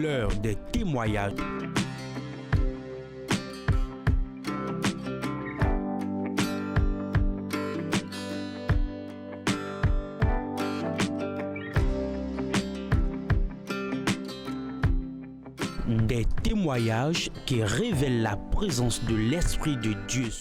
L'heure des témoignages. Des témoignages qui révèlent la présence de l'Esprit de Dieu.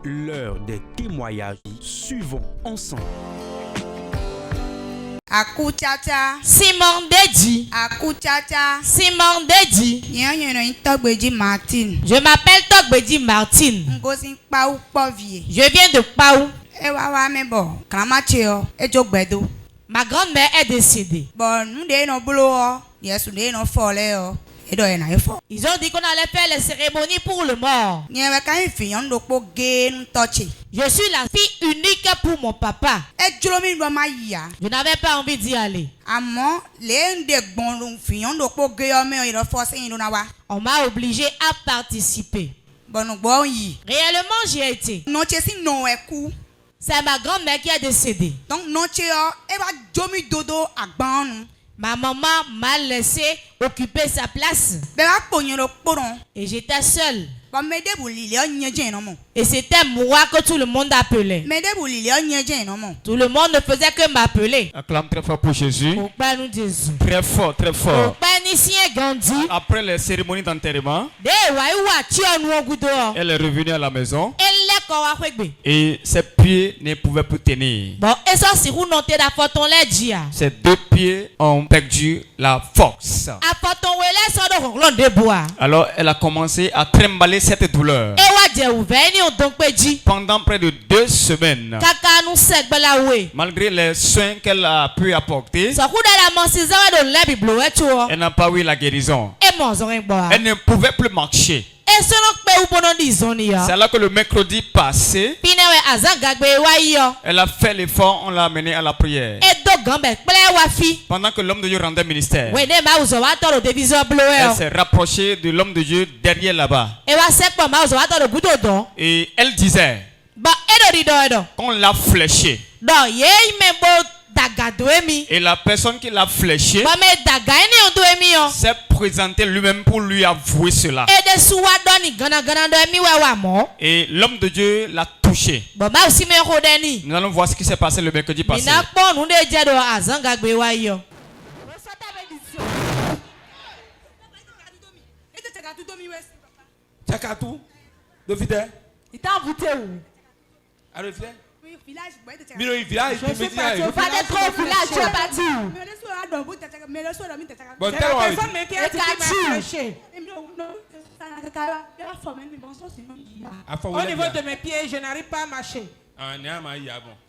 L'heure des témoignages. Suivons ensemble. Akuchacha. Simon Dedi. Akuchacha. Simon Dedi. Martin. Je m'appelle Togbedi Martin. Ngozi Pau Povie. Je viens de Pau. Ewa mebo. Kramacheo. Ejogbedo. Ma grand-mère est décédée. Bon, nous no bulo. Yes, nous no fole o. Edo na efo. Ils ont dit qu'on allait faire les cérémonies pour le mort. Nyewe kan fiyon do po gen touch. Je suis la fille unique pour mon papa. Ejolomi do ma ya. Je n'avais pas envie d'y aller. Amo, le nde gbon fiyon do po ge o me o iro force yin do na wa. On m'a obligé à participer. Bon gbo yi. Réellement, j'y ai été. No chesi no eku. C'est ma grand-mère qui est décédée. Donc no che o e ba jomi dodo agban. Ma maman m'a laissé occuper sa place. Et j'étais seule. Et c'était moi que tout le monde appelait. Tout le monde ne faisait que m'appeler. Acclame très fort pour Jésus. Très fort, très fort. Après les cérémonies d'enterrement, elle est revenue à la maison. Et ses pieds ne pouvaient plus tenir. Ses deux pieds ont perdu la force. Alors elle a commencé à trimballer cette douleur. Pendant près de 2 semaines. Malgré les soins qu'elle a pu apporter, elle n'a pas eu la guérison. Elle ne pouvait plus marcher. C'est là que le mercredi passé, elle a fait l'effort, on l'a amenée à la prière. Pendant que l'homme de Dieu rendait ministère, elle s'est rapprochée de l'homme de Dieu derrière là-bas. Et elle disait qu'on l'a fléché. Et la personne qui l'a fléché s'est présenté lui-même pour lui avouer cela. Et l'homme de Dieu l'a touché. Nous allons voir ce qui s'est passé le mercredi passé. Tchakatou, Dovide. Il t'a envoûté où? À Reflet? Oui, village. Village. Je suis parti au village, tu es parti où? Bon, au niveau de mes pieds, je n'arrive pas à marcher.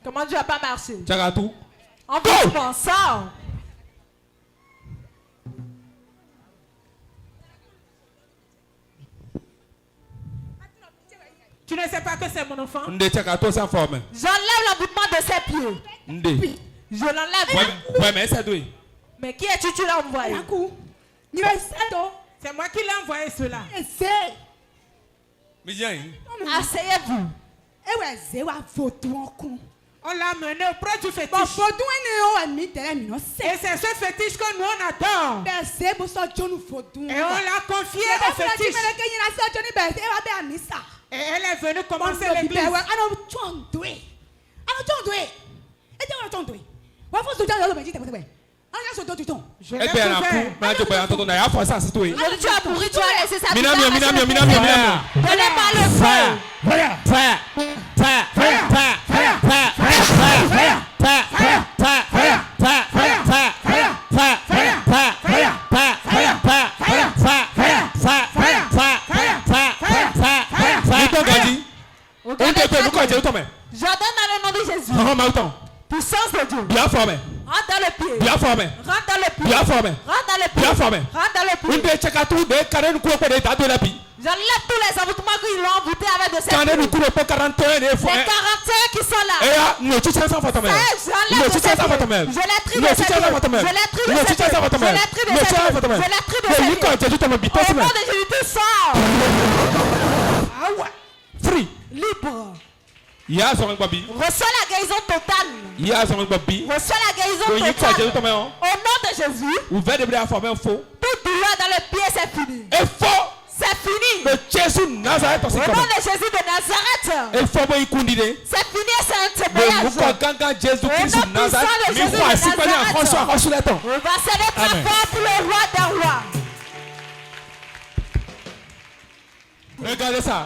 Comment tu vas pas marcher? Tchakatou. En plus, ça. Tu ne sais pas que c'est mon enfant? J'enlève l'envoûtement de ses pieds. Je l'enlève. Ouais, mais c'est doué. Mais qui es-tu? Tu l'as envoyé? C'est moi qui l'ai envoyé cela. Asseyez-vous. On l'a mené auprès du fétiche. Et c'est ce fétiche que nous on adore. Et on l'a confié au fétiche. Et elle est venue commencer l'église. Je l'ai J'ordonne dans le nom de Jésus. Puissance de Dieu. Bien formé. Rentre dans le pied. Bien formé. Rentre dans le pied. Bien formé. Rentre dans le pied. Bien formé. Rentre dans le pied. J'enlève tous les envoûtements qu'ils l'ont envoûté avec de ces pieds. Les 41 qui sont là. Je les trie de ces pieds. Je les trie de ces pieds. Au nom de Jésus, tu sors. libre. Reçois la guérison totale. Reçois la guérison totale. Au nom de Jésus. Toute douleur dans le pied, c'est fini. C'est fini. Au nom de Jésus de Nazareth. C'est fini, c'est un témoignage. Au nom puissant de Jésus de Nazareth. On va serrer très fort pour le roi des rois. Regardez ça.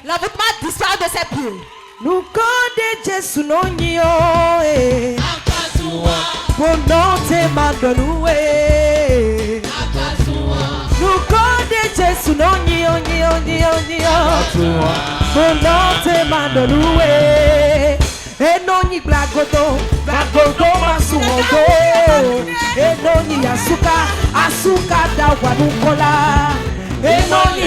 L'envoûtement disparaît de ses pieds. Nous connaissons Jésus non yo eh. Pour non te mandoloué. Nous connaissons Jésus non yo. Pour non te mandoloué. Et non ni blagodo masuogo. Et non ni asuka da wabukola. Et non ni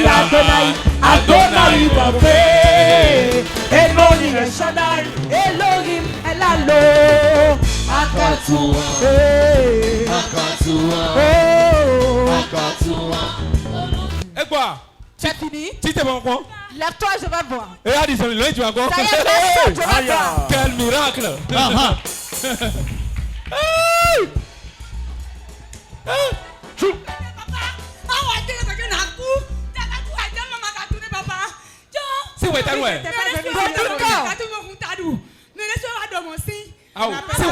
Adonai Babé. Et non ni Shaddai. Elohim Elalo. Akatua. Et quoi? C'est fini? Tu t'es bon quoi? Lève-toi, je vais voir. Et allez, tu vas voir. Ça y est, je vais voir. Quel miracle! C'est où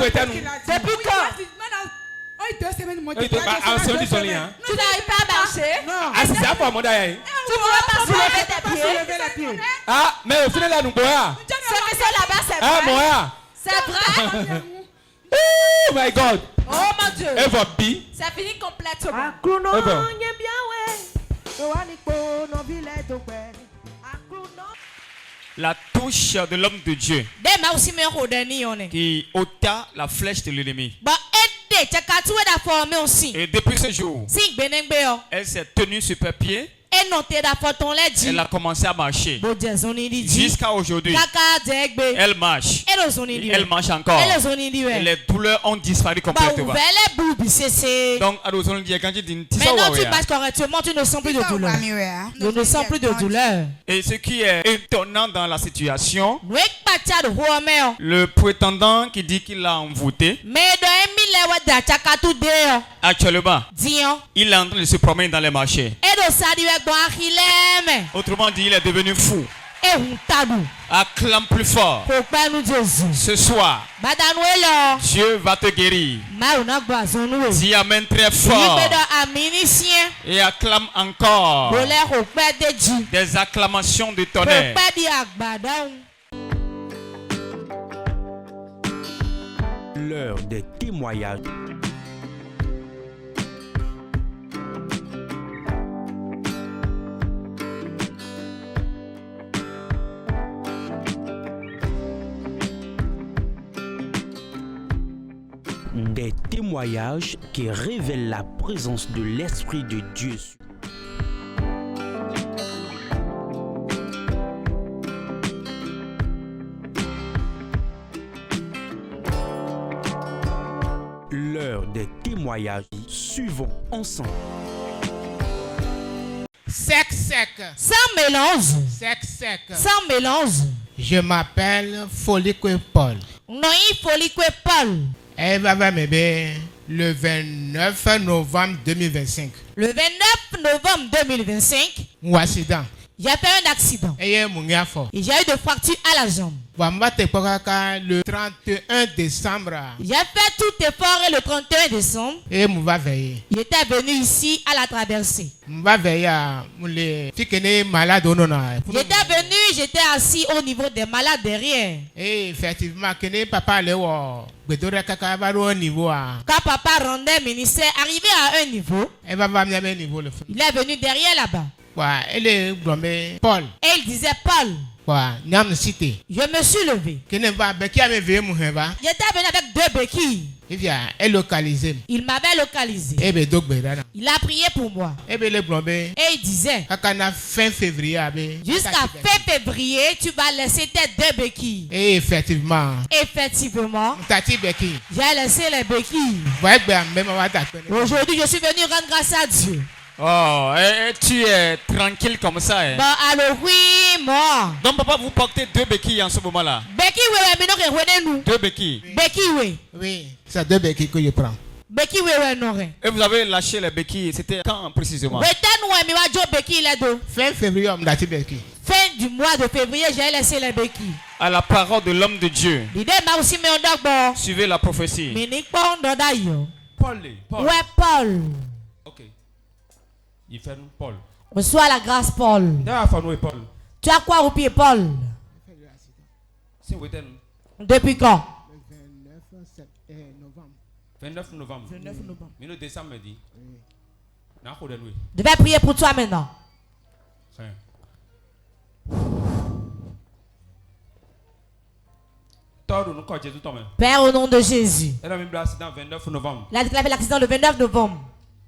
est-elle? Depuis quand? Tu n'arrives pas à marcher? Ah, c'est ça pour moi d'ailleurs. Tu ne pourras pas soulever tes pieds? Ah, mais au final là, nous bois. Ce que c'est là-bas, c'est Ah, vrai. moi. C'est vrai. Oh my God. Oh mon Dieu. Et votre bi? C'est fini complètement. La touche de l'homme de Dieu qui ôta la flèche de l'ennemi. Et depuis ce jour, elle s'est tenue sur ses pieds. Elle a commencé à marcher. Jusqu'à aujourd'hui, elle marche. Elle marche encore. Et les douleurs ont disparu complètement. Donc, maintenant tu marches correctement, tu ne sens plus de douleur. Je ne sens plus de douleur. Et ce qui est étonnant dans la situation, le prétendant qui dit qu'il l'a envoûté, actuellement, il est en train de se promener dans les marchés. Autrement dit, il est devenu fou. Acclame plus fort. Ce soir, Dieu va te guérir. Dis amen très fort. Et acclame encore. Des acclamations de tonnerre. L'heure des témoignages. Des témoignages qui révèlent la présence de l'Esprit de Dieu. L'heure des témoignages. Suivons ensemble. Sec. Sans mélange. Sec. Sans mélange. Je m'appelle Folikwe Paul. Non, Folikwe Paul. Elle va m'aider le 29 novembre 2025. Le 29 novembre 2025. Un accident. J'ai fait un accident. Et j'ai eu de fractures à la jambe. Le 31 décembre. J'ai fait tout effort et le 31 décembre. Et je vais veiller. J'étais venu ici à la traversée. J'étais venu, j'étais assis au niveau des malades derrière. Et effectivement, papa quand papa rendait ministère, arrivé à un niveau, il est venu derrière là-bas. Paul. Et il disait Paul. Je me suis levé. J'étais venu avec 2 béquilles. Il m'avait localisé. Il a prié pour moi. Et il disait fin février, jusqu'à fin février, tu vas laisser tes 2 béquilles. Et effectivement, j'ai laissé les béquilles. Aujourd'hui, je suis venu rendre grâce à Dieu. Oh, et tu es tranquille comme ça. Hein? Bah alors oui, moi. Donc papa, vous portez 2 béquilles en ce moment-là. Béquilles, oui, mais non, que nous. 2 béquilles. Béquilles, oui. Oui, c'est 2 béquilles que je prends. Béquilles, oui, non. Et vous avez lâché les béquilles, c'était quand précisément? Fin février, on a dit béquilles. Fin du mois de février, j'ai laissé les béquilles. À la parole de l'homme de Dieu. Suivez la prophétie. Paul. Ouais, Paul. Ok. Il fait nous Paul. Reçois la grâce, Paul. Paul. Tu as quoi au pied, Paul? Depuis quand? 29 novembre. 29 novembre. Mais décembre dit. Je vais prier pour toi maintenant. Père, au nom de Jésus. Il a déclaré l'accident le 29 novembre.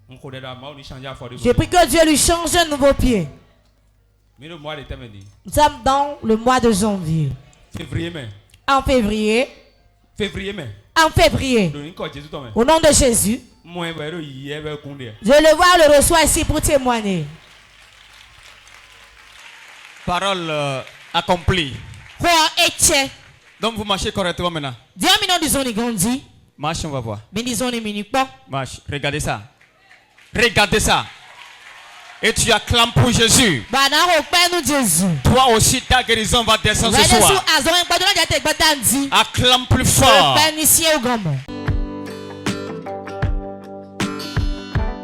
Je prie que Dieu lui change un nouveau pied. Nous sommes dans le mois de janvier. En février. En février. Au nom de Jésus. Je le vois, le reçois ici pour témoigner. Parole accomplie. Donc vous marchez correctement maintenant. Marche, on va voir. Marche, regardez ça. Regardez ça. Et tu acclames pour Jésus. Toi aussi ta guérison va descendre ce soir. Acclame plus fort.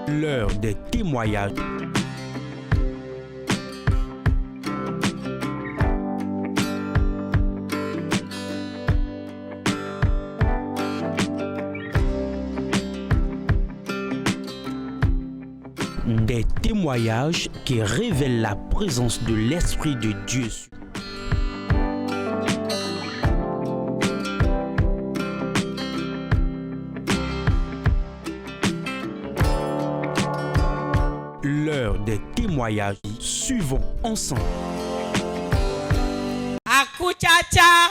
L'heure des témoignages. Des témoignages qui révèlent la présence de l'Esprit de Dieu. L'heure des témoignages. Suivons ensemble.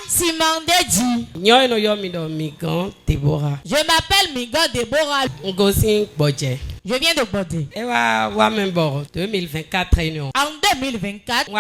Simon Dedi. Je m'appelle Migan Deborah. Je viens de Bodé. En 2024,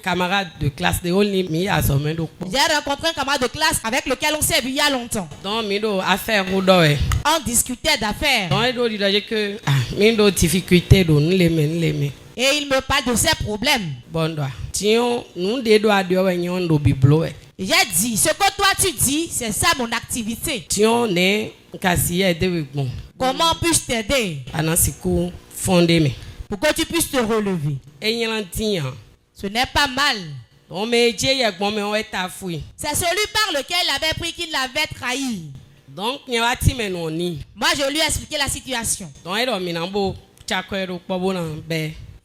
camarade de classe de Olimi à Somendo. J'ai rencontré un camarade de classe avec lequel on s'est vu il y a longtemps. Donc, Mido affaire Roudoé. On discutait d'affaires. Donc, il dit que Mido difficulté de nous les. Et il me parle de ses problèmes. Bon, tiens, nous des doigts de réunion de Bible. J'ai dit, ce que toi tu dis, c'est ça mon activité. Tiens, né, cassier de bon. Comment puis-je t'aider? Anasiku fondé. Pour que tu puisses te relever. Ce n'est pas mal. C'est celui par lequel il avait pris qu'il l'avait trahi. Donc, moi je lui ai expliqué la situation.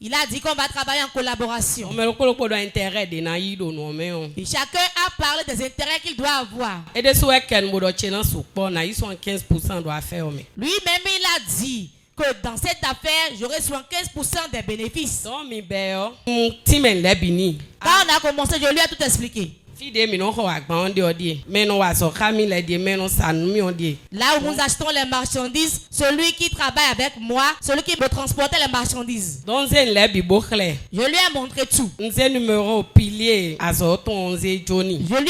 Il a dit qu'on va travailler en collaboration. Et chacun a parlé des intérêts qu'il doit avoir. Lui-même, il a dit que dans cette affaire, j'aurai 75% des bénéfices. Quand on a commencé, je lui ai tout expliqué. Là où nous achetons les marchandises, celui qui travaille avec moi, celui qui me transportait les marchandises. Je lui ai montré tout. Je lui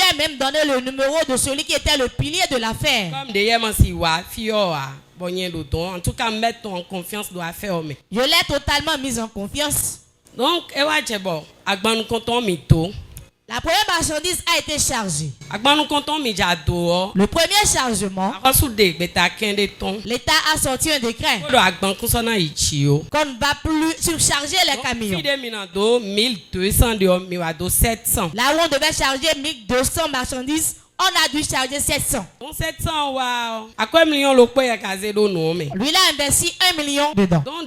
ai même donné le numéro de celui qui était le pilier de l'affaire. En tout cas, mettre en confiance doit faire. Je l'ai totalement mise en confiance. Donc, la première marchandise a été chargée. Le premier chargement, l'État a sorti un décret qu'on ne va plus surcharger les camions. Là où on devait charger 1200 marchandises, on a dû charger 700. Lui, il a investi 1 million dedans. Quand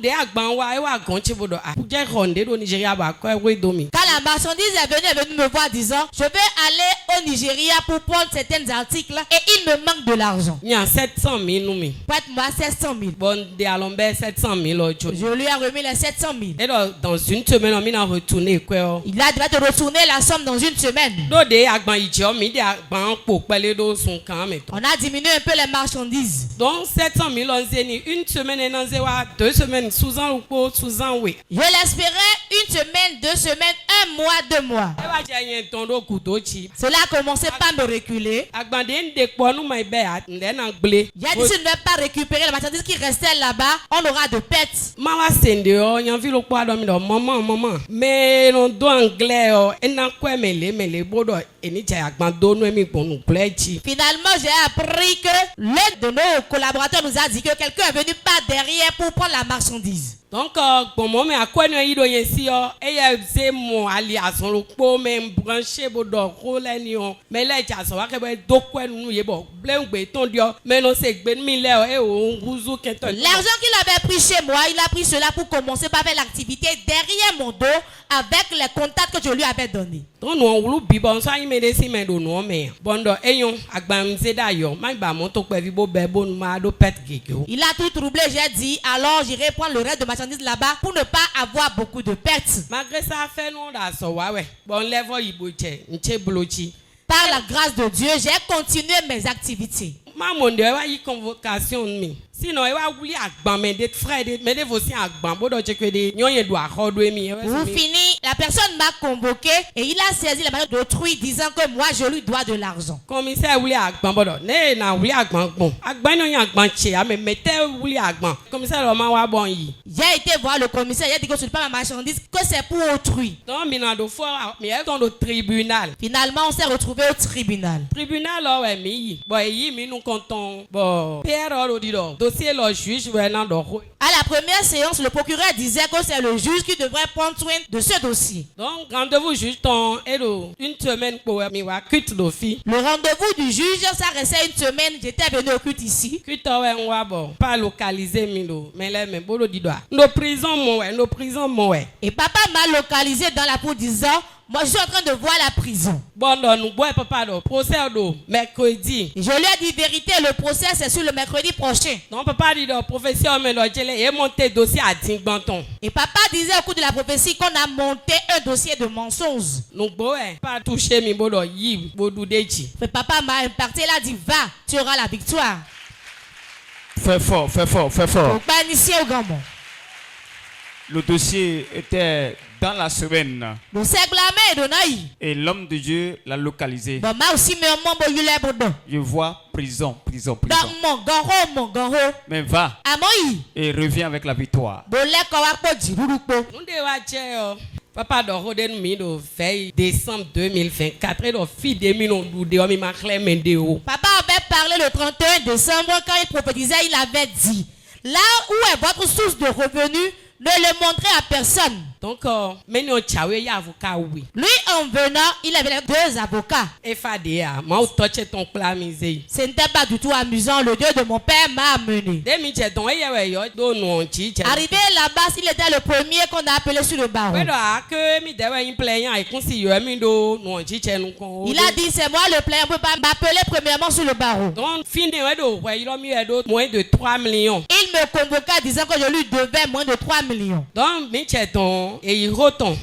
la la marchandise est venue me voir disant, je veux aller au Nigeria pour prendre certains articles et il me manque de l'argent. Il y a 700 000 nous. Prête-moi 700 000. Bon, de Alombe 700 000. Je lui ai remis les 700 000. Et dans une semaine, on a retourné quoi? Il a dû te retourner la somme dans une semaine. On a diminué un peu les marchandises. Donc 700 000 une semaine, 2 semaines, sous-an ou sous-an, oui. Je l'espérais une semaine, 2 semaines, 1 mois, 2 mois. Cela a commencé par me reculer. Il a dit si je ne vais pas récupérer les marchandises qui restaient là-bas, on aura de pertes. Maman mais on doit anglais Finalement, j'ai appris que l'un de nos collaborateurs nous a dit que quelqu'un est venu par derrière pour prendre la marchandise. Donc, pour moi, à quoi nous y doyons ici, et c'est mon alias, on le peut même brancher, mais là, il y a ça, nous y bon, mais non, c'est ben mille et on vous l'argent qu'il avait pris chez moi, il a pris cela pour commencer par faire l'activité derrière mon dos avec les contacts que je lui avais donnés. Donc, nous, on bon, ça, il me dit, mais nous, mais bon, ayons, d'ailleurs, il a tout troublé, j'ai dit, alors j'irai prendre le reste de marchandises là-bas pour ne pas avoir beaucoup de pertes. Malgré ça, fait non, bon, par la grâce de Dieu, j'ai continué mes activités. Maman, il y a une convocation. Sinon, il va oublier des frères, mais des aussi vous finissez, la personne m'a convoqué et il a saisi la main d'autrui disant que moi je lui dois de l'argent. Commissaire j'ai été voir le commissaire, il a dit que ce n'est pas ma marchandise, que c'est pour autrui. Finalement, on s'est retrouvé au tribunal. À la première séance, le procureur disait que c'est le juge qui devrait prendre soin de ce dossier. Donc, rendez-vous juge une semaine pour le rendez-vous du juge, ça restait une semaine. J'étais venu au culte ici. Pas localisé, mais nos prisons, et papa m'a localisé dans la cour disant, moi je suis en train de voir la prison. Bon, nous bois papa procès mercredi. Je lui ai dit vérité, le procès c'est sur le mercredi prochain. Non, papa dit professeur et monté dossier à Tingbanton. Et papa disait au cours de la prophétie qu'on a monté un dossier de mensonges. Nous pas touché mi bodo yi bodudechi. Mais papa m'a imparti, il a dit va, tu auras la victoire. Fais fort. Donc pas initié au grand mot. Le dossier était dans la semaine. Et l'homme de Dieu l'a localisé. Je vois prison. Mais va et reviens avec la victoire. Papa de fait décembre 2024 Papa avait parlé le 31 décembre quand il prophétisait, il avait dit là où est votre source de revenus, ne le montrez à personne. Donc, lui en venant, il avait 2 avocats. Ce n'était pas du tout amusant. Le Dieu de mon père m'a amené. Arrivé là-bas, il était le premier qu'on a appelé sur le barreau. Il a dit c'est moi le plaignant, on ne peut pas m'appeler premièrement sur le barreau. Donc, moins de 3 millions. Il me convoqua disant que je lui devais moins de 3 millions. Donc,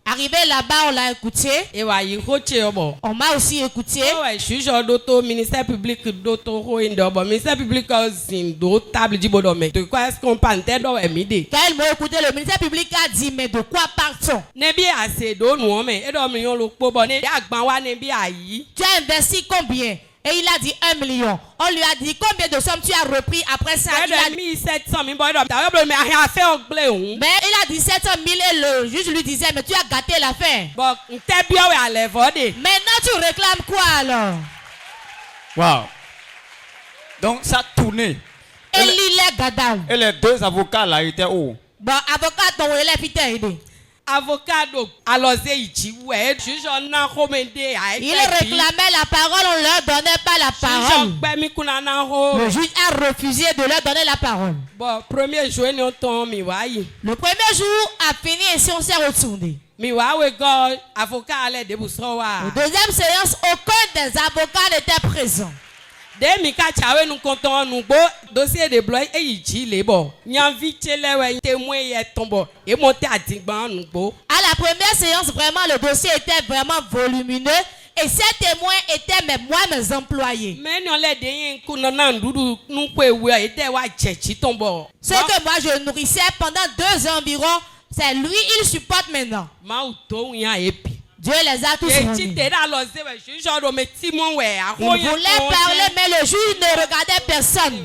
arrivé là-bas, on l'a écouté. On m'a aussi écouté. Ministère public ministère public de quoi est-ce qu'on parle? Quand il m'a écouté, le ministère public a dit mais de quoi parle-t-on? Tu as investi combien? Et il a dit 1 million. On lui a dit combien de sommes tu as repris après ça? Il a dit 700 000. Mais il a dit 700 000 et le juge lui disait mais tu as gâté l'affaire. Maintenant tu réclames quoi alors? Wow. Donc ça a tourné. Et les 2 avocats là étaient où? Bon, avocat ton élève avocat alors il réclamait la parole, on leur donnait pas la parole. Le juge a refusé de leur donner la parole. Bon, le premier jour a fini et si on s'est retourné. Deuxième séance, aucun des avocats n'était présent. Demika chawe nous comptons nous beau dossier de bloc et ici les bon. Nyanvi chelewe témoin est tombé et monté à Tigban nous beau. À la première séance, vraiment le dossier était vraiment volumineux et ces témoins étaient même moi mes employés. Mais nous les derniers coups nous pouvons était wa chechi tombo. Ce que moi je nourrissais pendant 2 ans environ, c'est lui il supporte maintenant. Mauto ya epi. Dieu les a tous rendus. Il voulait parler, mais le juge ne regardait personne.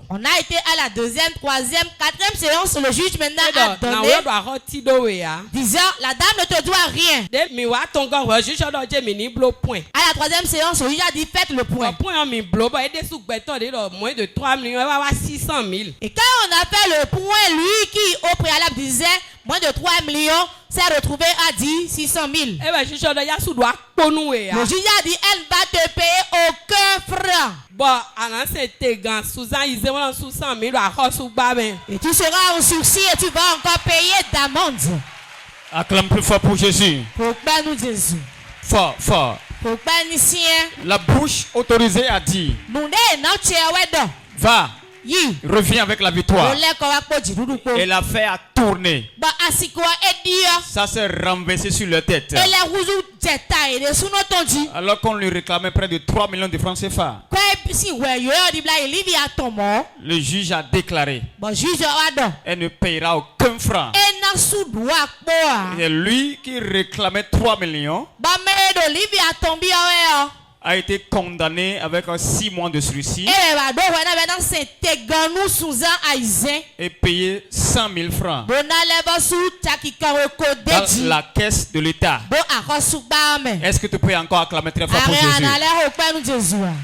On a été à la 2e, 3e, 4e séance. Le juge maintenant a donné, disant, la dame ne te doit rien. À la 3e séance, le juge a dit, faites le point. Et quand on a fait le point, lui qui au préalable disait moins de 3 millions s'est retrouvé à dire 600 000. Le juge a dit elle va te payer aucun franc. Et tu seras en sursis et tu vas encore payer d'amende. Acclame plus fort pour Jésus. Pourquoi nous Jésus? Fort, fort. Pourquoi nous la bouche autorisée a dit. Va. Revient avec la victoire. Et la fait à tourner. Ça s'est renversé sur leur tête. Alors qu'on lui réclamait près de 3 millions de francs CFA. Le juge a déclaré. Elle ne payera aucun franc. Et lui qui réclamait 3 millions a été condamné avec 6 mois de sursis et payé 100 000 francs dans la caisse de l'État. Est-ce que tu peux encore acclamer très fort pour Jésus?